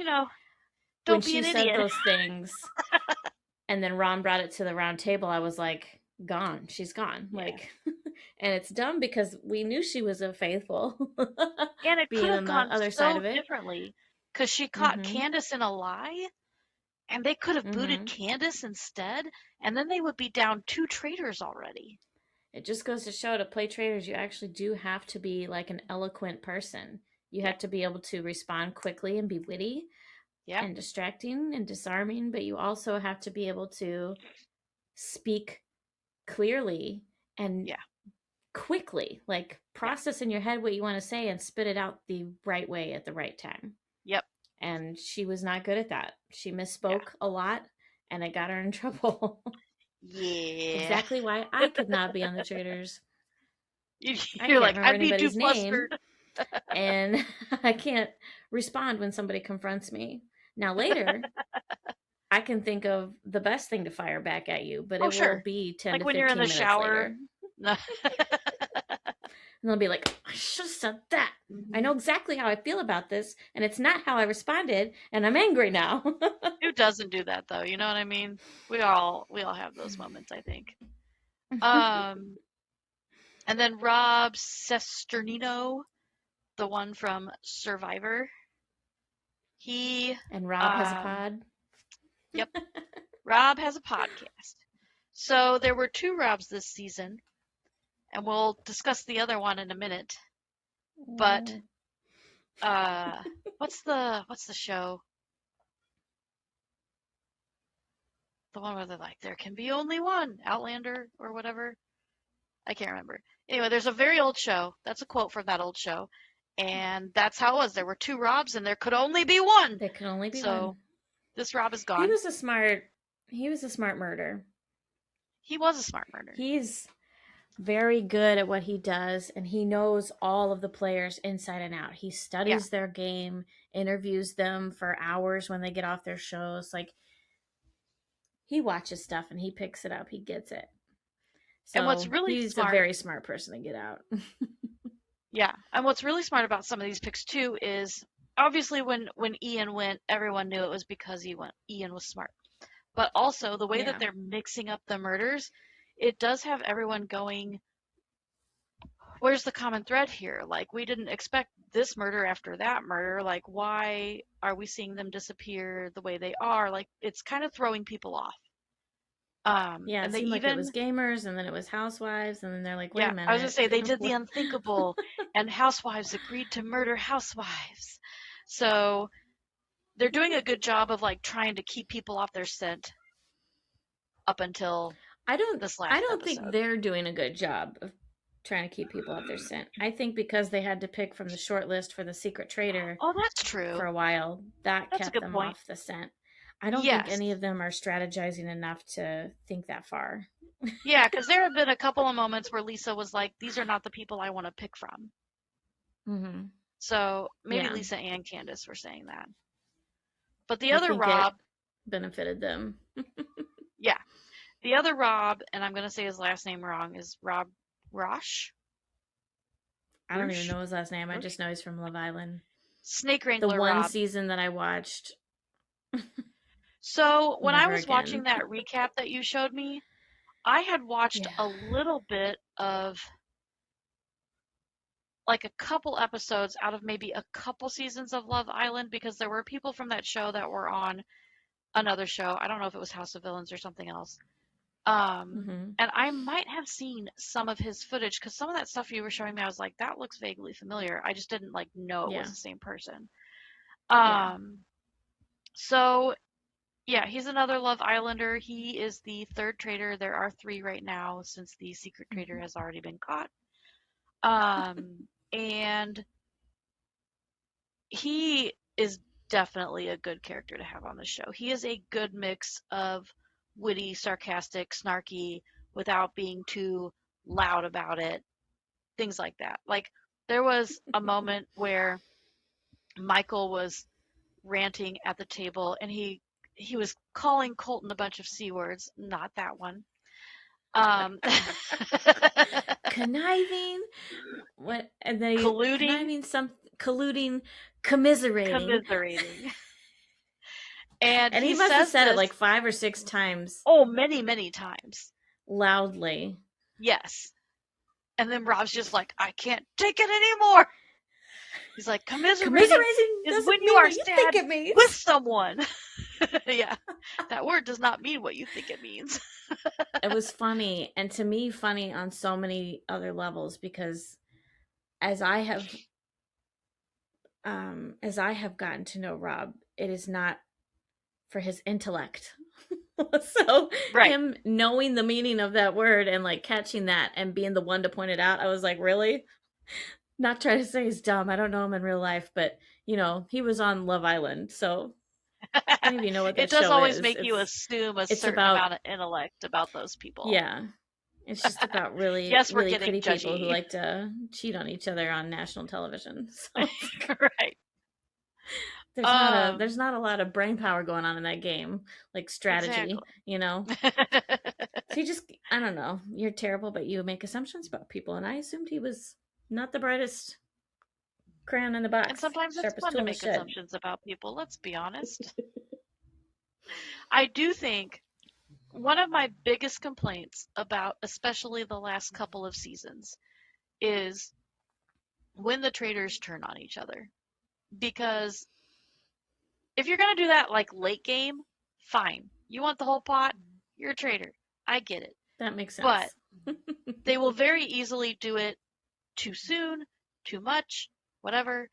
S2: don't be an idiot.
S3: When she said those things and then Ron brought it to the round table, I was like, gone. She's gone. Yeah. Like, and it's dumb because we knew she was a faithful.
S2: And it could have gone other side of it differently because she caught Candace in a lie, and they could have booted Candace instead, and then they would be down 2 traitors already.
S3: It just goes to show, to play traitors, you actually do have to be like an eloquent person. You have to be able to respond quickly and be witty and distracting and disarming, but you also have to be able to speak clearly and quickly, like process in your head what you want to say and spit it out the right way at the right time.
S2: Yep.
S3: And she was not good at that. She misspoke a lot, and it got her in trouble.
S2: Yeah.
S3: Exactly why I could not be on the Traitors.
S2: You're like, I'd be too flustered.
S3: and I can't respond when somebody confronts me. Now later, I can think of the best thing to fire back at you, but
S2: Oh,
S3: it will
S2: sure.
S3: be 10
S2: Like
S3: to
S2: when you're in
S3: 15
S2: the
S3: minutes
S2: shower.
S3: later.
S2: No.
S3: And they'll be like, I should have said that. I
S2: Mhm.
S3: know exactly how I feel about this, and it's not how I responded, and I'm angry now.
S2: Who doesn't do that though? You know what I mean? We all have those moments, I think. Um, and then Rob Sesternino, the one from Survivor, he,
S3: And Rob has a
S2: um,
S3: pod.
S2: yep, Rob has a podcast. So there were two Robs this season, and we'll discuss the other one in a minute. But
S3: Oh.
S2: what's the show? The one where they're like, there can be only one Outlander or whatever. I can't remember. Anyway, there's a very old show. That's a quote from that old show. And that's how it was. There were two Robs and there could only be one.
S3: There can only be one.
S2: So this Rob is
S3: He
S2: gone.
S3: was a smart murder.
S2: He was a smart murderer.
S3: He's very good at what he does, and he knows all of the players inside and out. He studies their game, interviews them for hours when they get off their shows. Like, he watches stuff and he picks it up. He gets it.
S2: And what's
S3: So
S2: really
S3: he's a
S2: smart,
S3: very smart person to get out.
S2: yeah. And what's really smart about some of these picks too is obviously when Ian went, everyone knew it was because he went. Ian was smart. But also the way that
S3: Yeah.
S2: they're mixing up the murders, it does have everyone going, where's the common thread here? Like, we didn't expect this murder after that murder. Like, why are we seeing them disappear the way they are? Like, it's kind of throwing people off.
S3: Yeah,
S2: And
S3: it
S2: they
S3: seemed like it
S2: even,
S3: was gamers, and then it was housewives, and then they're like, wait
S2: yeah,
S3: a
S2: I was gonna
S3: minute.
S2: say they did the unthinkable, and housewives agreed to murder housewives. So they're doing a good job of like trying to keep people off their scent up until this
S3: I
S2: last
S3: don't think
S2: episode.
S3: they're doing a good job of trying to keep people off their scent. I think because they had to pick from the short list for the secret traitor
S2: Oh, that's
S3: for
S2: true.
S3: a while, that
S2: That's a
S3: kept
S2: good
S3: them
S2: point.
S3: off the scent. I don't think
S2: Yes.
S3: any of them are strategizing enough to think that far.
S2: Yeah, because there have been a couple of moments where Lisa was like, these are not the people I want to pick from.
S3: Mm-hmm.
S2: So maybe
S3: Yeah,
S2: Lisa and Candace were saying that. But the
S3: I
S2: other
S3: think it
S2: Rob,
S3: benefited them.
S2: yeah, the other Rob, and I'm going to say his last name wrong, is Rob Rosh?
S3: I don't even
S2: Roosh?
S3: know his last name. I
S2: Roosh?
S3: just know he's from Love Island.
S2: Snake
S3: The
S2: Wrangler
S3: one
S2: Rob.
S3: season that I watched,
S2: So when I
S3: never
S2: was watching
S3: again.
S2: that recap that you showed me, I had watched
S3: Yeah.
S2: a little bit of like a couple episodes out of maybe a couple seasons of Love Island because there were people from that show that were on another show. I don't know if it was House of Villains or something else.
S3: Mm-hmm.
S2: And I might have seen some of his footage because some of that stuff you were showing me, I was like, that looks vaguely familiar. I just didn't like know it was
S3: Yeah.
S2: the same person.
S3: Yeah.
S2: Um, so yeah, he's another Love Islander. He is the third traitor. There are three right now since the secret traitor
S3: Mm-hmm.
S2: has already been caught. And he is definitely a good character to have on the show. He is a good mix of witty, sarcastic, snarky, without being too loud about it, things like that. Like, there was a moment where Michael was ranting at the table and he was calling Colton a bunch of C words, not that one. Um,
S3: Conniving, what? And they
S2: colluding,
S3: conniving, some colluding, commiserating,
S2: commiserating. And
S3: and he
S2: he
S3: must have
S2: says
S3: said it
S2: this,
S3: like 5 or 6 times
S2: oh, many, many times.
S3: loudly.
S2: Yes. And then Rob's just like, I can't take it anymore. He's like, commiserating
S3: Commiserating
S2: is when
S3: doesn't
S2: you
S3: mean
S2: are
S3: what you think
S2: sad
S3: it means.
S2: with someone. Yeah. That word does not mean what you think it means.
S3: It was funny, and to me, funny on so many other levels because as I have as I have gotten to know Rob, it is not for his intellect. So
S2: Right.
S3: him knowing the meaning of that word and like catching that and being the one to point it out, I was like, really? Not trying to say he's dumb. I don't know him in real life, but he was on Love Island, so if any of you know what
S2: It
S3: that
S2: does
S3: show
S2: always
S3: is,
S2: make you assume a
S3: it's
S2: certain
S3: about
S2: amount of intellect about those people.
S3: yeah, It's just about really,
S2: Yes, we're
S3: really
S2: getting
S3: pretty people who
S2: judgy.
S3: like to cheat on each other on national television. So
S2: Right.
S3: there's not a lot of brain power going on in that game, like strategy,
S2: Exactly.
S3: you know. So you just, I don't know, you're terrible, but you make assumptions about people, and I assumed he was not the brightest crayon in the
S2: And
S3: box,
S2: sometimes it's
S3: sharpest
S2: fun to
S3: tool in the
S2: make
S3: shed.
S2: assumptions about people, let's be honest. I do think one of my biggest complaints about especially the last couple of seasons is when the traitors turn on each other. Because if you're going to do that like late game, fine. You want the whole pot? You're a traitor. I get it.
S3: That makes
S2: But
S3: sense.
S2: they will very easily do it too soon, too much, whatever.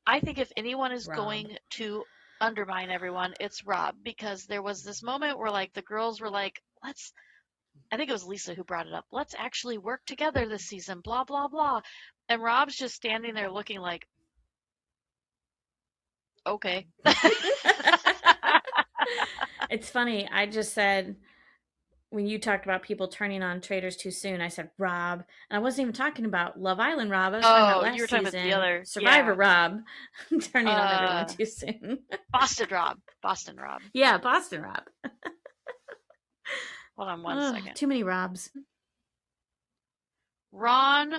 S2: I think if anyone is
S3: Rob.
S2: going to undermine everyone, it's Rob, because there was this moment where like the girls were like, let's, I think it was Lisa who brought it up, let's actually work together this season, blah, blah, blah. And Rob's just standing there looking like, okay.
S3: It's funny. I just said, when you talked about people turning on Traitors too soon, I said Rob. And I wasn't even talking about Love Island Rob. I was talking about
S2: Oh, you
S3: last
S2: were talking about the
S3: season,
S2: other,
S3: Survivor
S2: yeah.
S3: Rob, turning on everyone too soon.
S2: Boston Rob. Boston Rob.
S3: Yeah, Boston Rob.
S2: Hold on one second.
S3: Too many Robs.
S2: Ron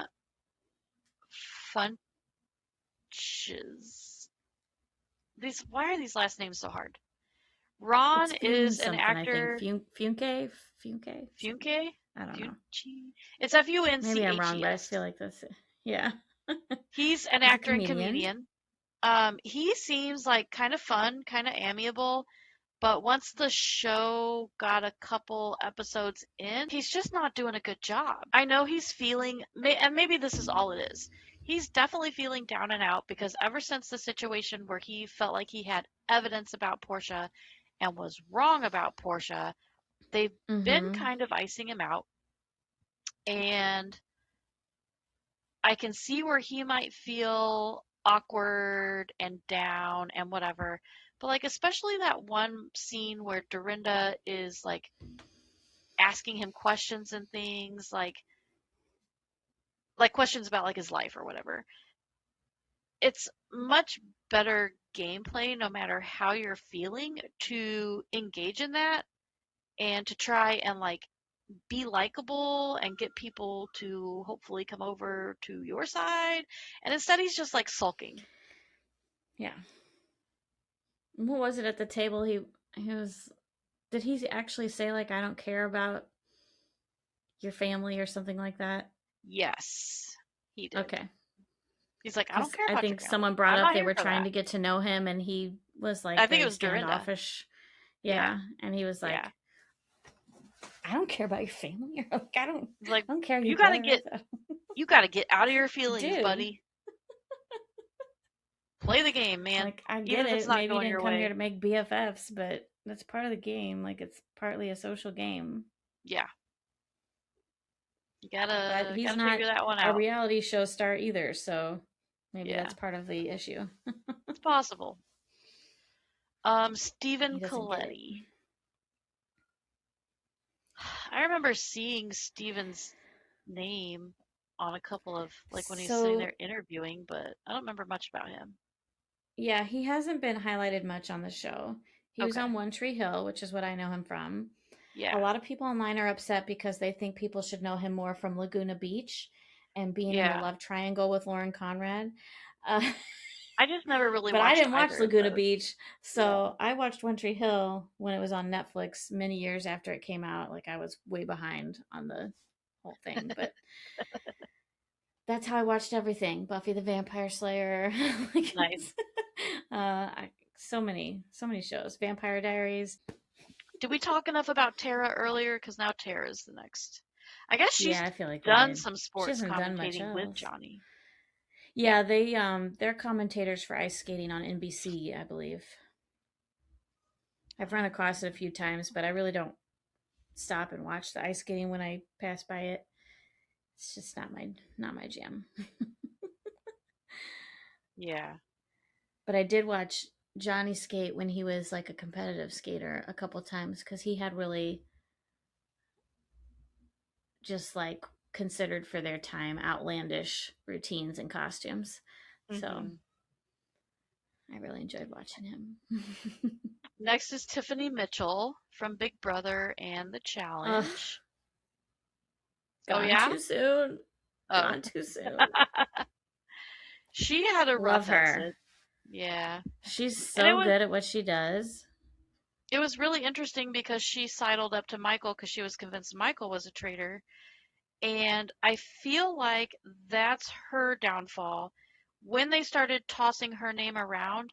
S2: Funches. Why are these last names so hard? Ron
S3: It's
S2: is an
S3: something,
S2: actor.
S3: I think. Funke?
S2: Funke?
S3: I don't know.
S2: It's Funche.
S3: Maybe I'm wrong, but I feel like this. Yeah.
S2: He's an
S3: He's a
S2: actor and comedian. He seems like kind of fun, kind of amiable, but once the show got a couple episodes in, he's just not doing a good job. I know he's feeling, and maybe this is all it is. He's definitely feeling down and out because ever since the situation where he felt like he had evidence about Portia and was wrong about Portia, they've been kind of icing him out. And I can see where he might feel awkward and down and whatever. But like especially that one scene where Dorinda is like asking him questions and things like questions about like his life or whatever. It's much better gameplay no matter how you're feeling to engage in that and to try and like be likable and get people to hopefully come over to your side. And instead he's just like sulking.
S3: Yeah. What was it at the table? He was. Did he actually say like, I don't care about your family or something like that?
S2: Yes, he did.
S3: Okay.
S2: He's like, I don't care
S3: I
S2: about your
S3: think
S2: family.
S3: someone brought
S2: I'm
S3: up
S2: not
S3: they
S2: here
S3: were
S2: for
S3: trying
S2: that.
S3: to get to know him, and he was like
S2: I think it
S3: very
S2: was Dorinda.
S3: standoffish. Yeah. And he was like,
S2: Yeah.
S3: I don't care about your family. Like, I
S2: Like,
S3: don't care
S2: you gotta get out of your feelings,
S3: Dude.
S2: buddy. Play the game, man.
S3: Like, I
S2: Even
S3: get
S2: if it's
S3: it.
S2: not
S3: Maybe you
S2: going
S3: didn't
S2: your
S3: come here
S2: way.
S3: to make BFFs, but that's part of the game. Like, it's partly a social game.
S2: Yeah. You
S3: But
S2: gotta
S3: he's not
S2: figure that one
S3: a
S2: out.
S3: reality show star either, so maybe
S2: Yeah.
S3: that's part of the issue.
S2: It's possible. Stephen
S3: He doesn't get it.
S2: Coletti. I remember seeing Steven's name on a couple of like when he's sitting there interviewing, but I don't remember much about him.
S3: Yeah, he hasn't been highlighted much on the show. He was
S2: Okay.
S3: on One Tree Hill, which is what I know him from.
S2: Yeah.
S3: A lot of people online are upset because they think people should know him more from Laguna Beach and being in the
S2: Yeah.
S3: love triangle with Lauren Conrad.
S2: I just never really
S3: But I
S2: watched
S3: didn't watch
S2: either of
S3: Laguna
S2: those.
S3: Beach, so I watched One Tree Hill when it was on Netflix many years after it came out. Like, I was way behind on the whole thing, but that's how I watched everything. Buffy the Vampire Slayer. Like,
S2: Nice.
S3: so many shows. Vampire Diaries.
S2: Did we talk enough about Tara earlier? Because now Tara's the next. I guess she's
S3: Yeah, I feel like we
S2: done
S3: did.
S2: some
S3: She
S2: sports
S3: hasn't done much
S2: commentating with
S3: else.
S2: Johnny.
S3: Yeah, they're commentators for ice skating on NBC, I believe. I've run across it a few times, but I really don't stop and watch the ice skating when I pass by it. It's just not my jam.
S2: Yeah.
S3: But I did watch Johnny skate when he was like a competitive skater a couple times because he had really just like considered for their time outlandish routines and costumes. So I really enjoyed watching him.
S2: Next is Tiffany Mitchell from Big Brother and The
S3: Ugh,
S2: Challenge. Oh,
S3: gone
S2: yeah?
S3: too soon.
S2: Oh.
S3: Gone too soon.
S2: She had a
S3: Love
S2: rough
S3: her.
S2: exit. Yeah.
S3: She's
S2: And it
S3: so
S2: was
S3: good at what she does.
S2: it was really interesting because she sidled up to Michael because she was convinced Michael was a traitor. And I feel like that's her downfall. When they started tossing her name around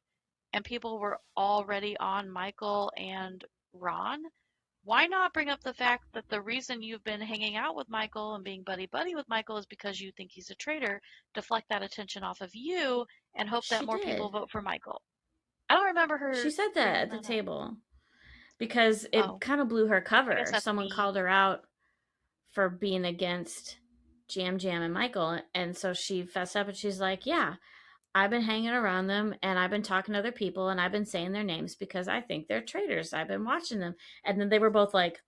S2: and people were already on Michael and Ron, why not bring up the fact that the reason you've been hanging out with Michael and being buddy buddy with Michael is because you think he's a traitor, deflect that attention off of you and hope that
S3: She
S2: more people
S3: did.
S2: vote for Michael. I don't remember
S3: She
S2: her
S3: said that
S2: bringing
S3: at the
S2: that up.
S3: table because it
S2: Oh,
S3: kind of blew her
S2: I guess
S3: cover.
S2: that's
S3: Someone
S2: me.
S3: called her out for being against Jam Jam and Michael. And so she fessed up and she's like, yeah, I've been hanging around them and I've been talking to other people and I've been saying their names because I think they're traitors. I've been watching them. And then they were both like,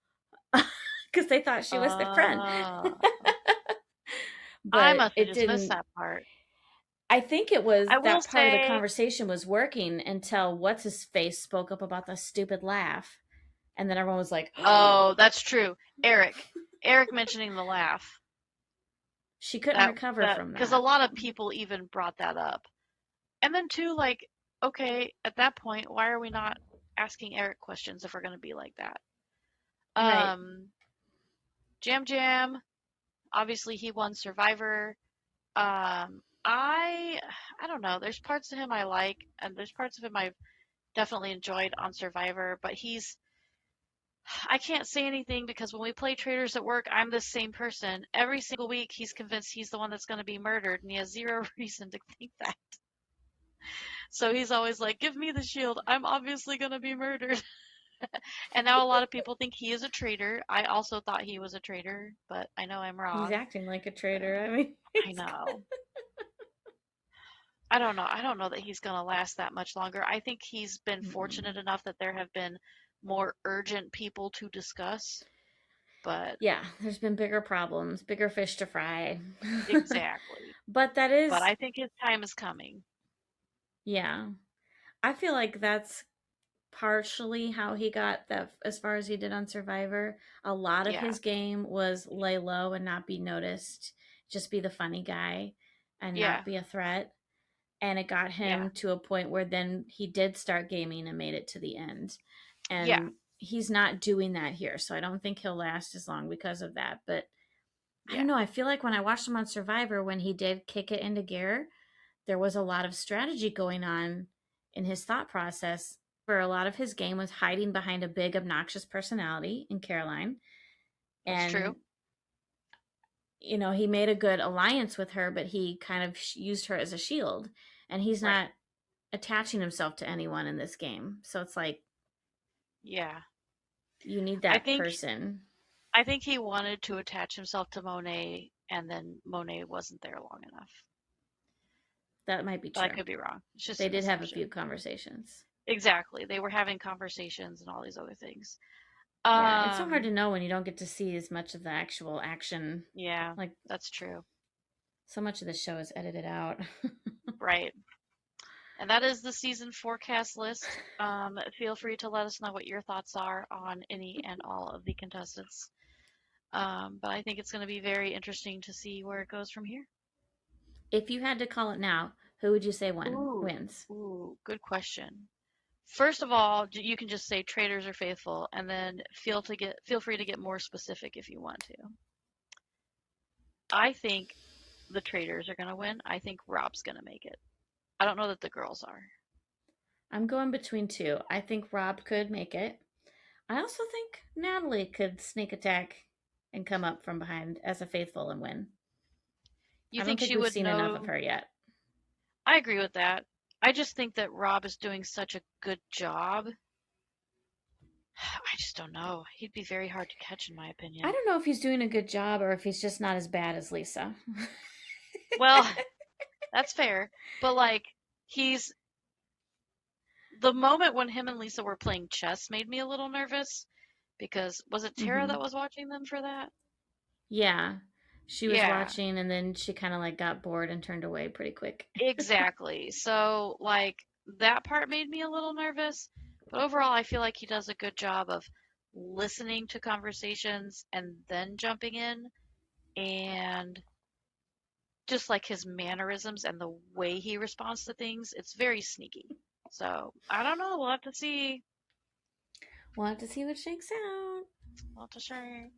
S3: because they thought she was their friend.
S2: Uh, I
S3: But
S2: must have
S3: it
S2: just missed
S3: didn't.
S2: that part.
S3: I think it was
S2: I will
S3: that part of the
S2: say,
S3: conversation was working until what's his face spoke up about the stupid laugh. And then everyone was like, oh,
S2: oh, that's true. Eric. Eric mentioning the laugh.
S3: she couldn't
S2: That
S3: recover
S2: that
S3: from
S2: because a
S3: that.
S2: lot of people even brought that up. And then too, like, okay, at that point, why are we not asking Eric questions if we're gonna be like that?
S3: Right.
S2: Um, Jam Jam, obviously he won Survivor. Um, I I don't know. There's parts of him I like, and there's parts of him I've definitely enjoyed on Survivor, but I can't say anything because when we play Traitors at work, I'm the same person. Every single week, he's convinced he's the one that's going to be murdered, and he has zero reason to think that. So he's always like, "Give me the shield. I'm obviously going to be murdered." And now a lot of people think he is a traitor. I also thought he was a traitor, but I know I'm
S3: He's
S2: wrong.
S3: acting like a traitor.
S2: So
S3: I mean,
S2: I know. I don't know. I don't know that he's going to last that much longer. I think he's been fortunate enough that there have been more urgent people to discuss, but
S3: yeah, there's been bigger problems, bigger fish to fry.
S2: exactly.
S3: But that
S2: But
S3: is,
S2: I think his time is coming.
S3: yeah. I feel like that's partially how he got that as far as he did on Survivor. A lot of
S2: Yeah.
S3: his game was lay low and not be noticed, just be the funny guy and
S2: Yeah.
S3: not be a threat. And it got
S2: Yeah.
S3: him to a point where then he did start gaming and made it to the end.
S2: Yeah.
S3: And he's not doing that here. So I don't think he'll last as long because of that. But I
S2: Yeah.
S3: don't know. I feel like when I watched him on Survivor, when he did kick it into gear, there was a lot of strategy going on in his thought process. Where a lot of his game was hiding behind a big, obnoxious personality in Caroline.
S2: That's true.
S3: And, he made a good alliance with her, but he kind of used her as a shield. And he's
S2: Right.
S3: not attaching himself to anyone in this game. So it's like
S2: Yeah.
S3: you need
S2: I
S3: that
S2: think
S3: person.
S2: I think he wanted to attach himself to Monet and then Monet wasn't there long enough.
S3: That might be
S2: But I
S3: true.
S2: could be wrong. It's just
S3: They
S2: an
S3: did have a few
S2: assumption.
S3: conversations.
S2: Exactly. They were having conversations and all these other things.
S3: Yeah, it's so hard to
S2: Um,
S3: know when you don't get to see as much of the actual action.
S2: yeah,
S3: Like
S2: that's true.
S3: so much of the show is edited out.
S2: Right. And that is the season forecast list. Feel free to let us know what your thoughts are on any and all of the contestants. But I think it's going to be very interesting to see where it goes from here.
S3: If you had to call it now, who would you say
S2: Ooh,
S3: wins?
S2: ooh, good question. First of all, you can just say traitors are faithful, and then feel free to get more specific if you want to. I think the traitors are going to win. I think Rob's going to make it. I don't know that the girls are.
S3: I'm going between two. I think Rob could make it. I also think Natalie could sneak attack and come up from behind as a faithful and win.
S2: You
S3: I don't
S2: think
S3: think
S2: she
S3: we've
S2: would
S3: seen enough of
S2: know?
S3: her yet.
S2: I agree with that. I just think that Rob is doing such a good job. I just don't know. He'd be very hard to catch, in my
S3: I
S2: opinion.
S3: don't know if he's doing a good job or if he's just not as bad as Lisa.
S2: Well, that's fair. But, like, he's. The moment when him and Lisa were playing chess made me a little nervous because was it Tara
S3: Mm-hmm.
S2: that was watching them for that?
S3: Yeah. She was
S2: Yeah,
S3: watching and then she kind of like got bored and turned away pretty quick.
S2: exactly. So, like, that part made me a little nervous, but overall, I feel like he does a good job of listening to conversations and then jumping in, and just like his mannerisms and the way he responds to things, it's very sneaky. So, I don't know. We'll have to see.
S3: We'll have to see what shakes out.
S2: We'll have to share.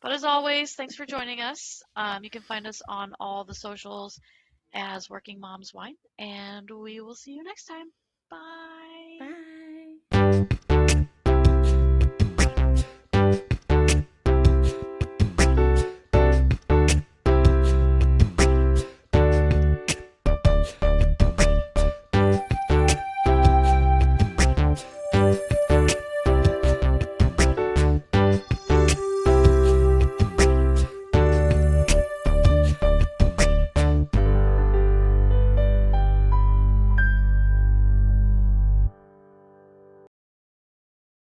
S2: But as always, thanks for joining us. You can find us on all the socials as Working Moms Whine, and we will see you next time. Bye.
S3: Bye.